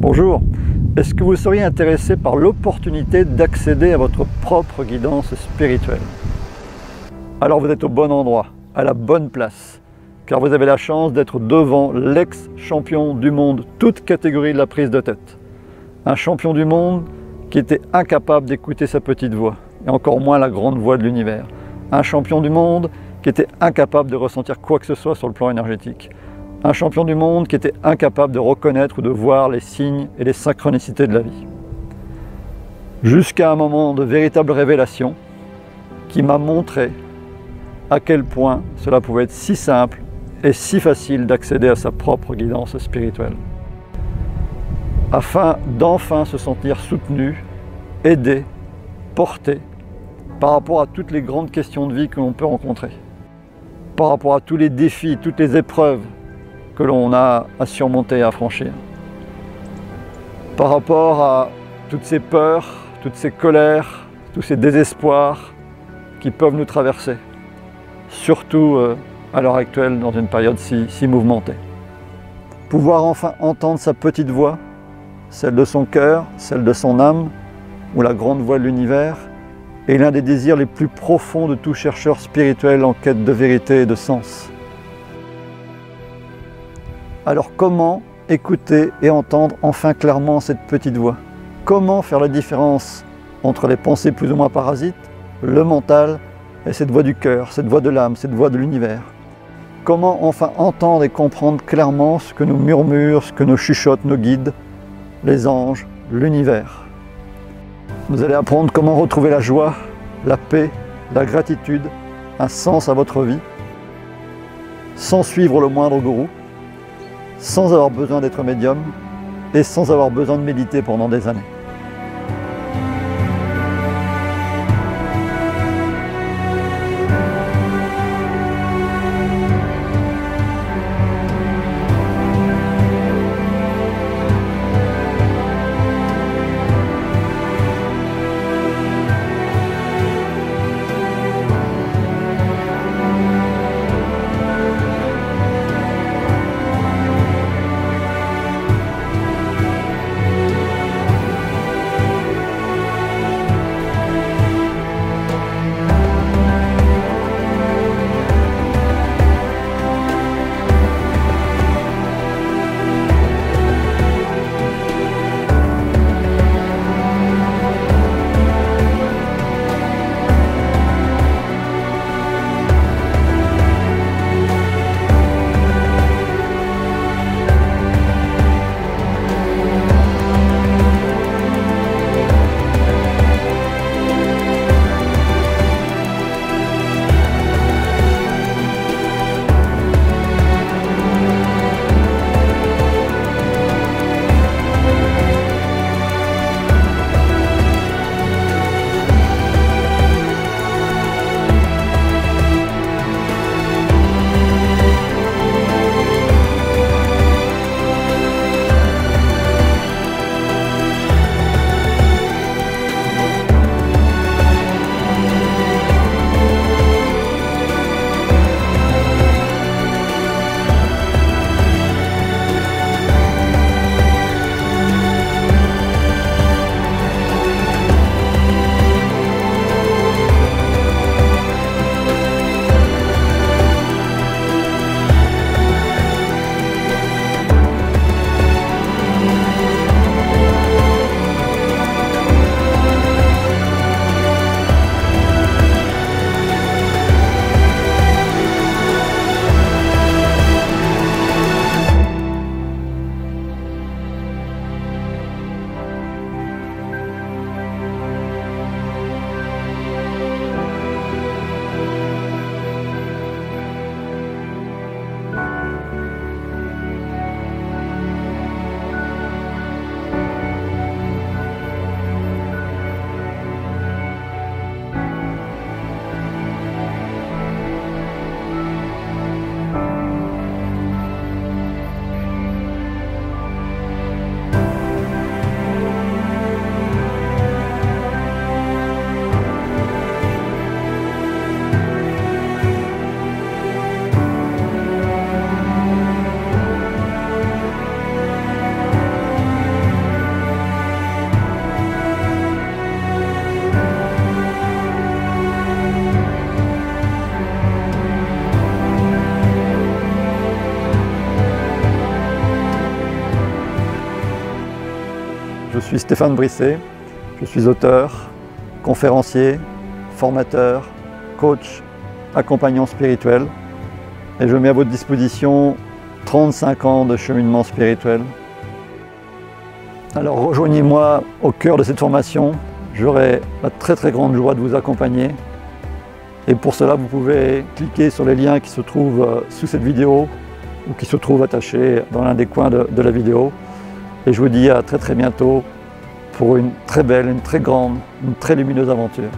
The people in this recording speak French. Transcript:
Bonjour, est-ce que vous seriez intéressé par l'opportunité d'accéder à votre propre guidance spirituelle? Alors vous êtes au bon endroit, à la bonne place, car vous avez la chance d'être devant l'ex-champion du monde, toute catégorie de la prise de tête. Un champion du monde qui était incapable d'écouter sa petite voix, et encore moins la grande voix de l'univers. Un champion du monde qui était incapable de ressentir quoi que ce soit sur le plan énergétique. Un champion du monde qui était incapable de reconnaître ou de voir les signes et les synchronicités de la vie. Jusqu'à un moment de véritable révélation qui m'a montré à quel point cela pouvait être si simple et si facile d'accéder à sa propre guidance spirituelle. Afin d'enfin se sentir soutenu, aidé, porté par rapport à toutes les grandes questions de vie que l'on peut rencontrer, par rapport à tous les défis, toutes les épreuves que l'on a à surmonter et à franchir, par rapport à toutes ces peurs, toutes ces colères, tous ces désespoirs qui peuvent nous traverser, surtout à l'heure actuelle dans une période si mouvementée. Pouvoir enfin entendre sa petite voix, celle de son cœur, celle de son âme, ou la grande voix de l'univers, est l'un des désirs les plus profonds de tout chercheur spirituel en quête de vérité et de sens. Alors comment écouter et entendre enfin clairement cette petite voix? Comment faire la différence entre les pensées plus ou moins parasites, le mental et cette voix du cœur, cette voix de l'âme, cette voix de l'univers? Comment enfin entendre et comprendre clairement ce que nous murmurent, ce que nous chuchotent nos guides, les anges, l'univers? Vous allez apprendre comment retrouver la joie, la paix, la gratitude, un sens à votre vie, sans suivre le moindre gourou, sans avoir besoin d'être médium et sans avoir besoin de méditer pendant des années. Je suis Stéphane Brisset, je suis auteur, conférencier, formateur, coach, accompagnant spirituel et je mets à votre disposition 35 ans de cheminement spirituel. Alors rejoignez-moi au cœur de cette formation, j'aurai la très grande joie de vous accompagner. Et pour cela, vous pouvez cliquer sur les liens qui se trouvent sous cette vidéo ou qui se trouvent attachés dans l'un des coins de la vidéo. Et je vous dis à très bientôt pour une très belle, une très grande, une très lumineuse aventure.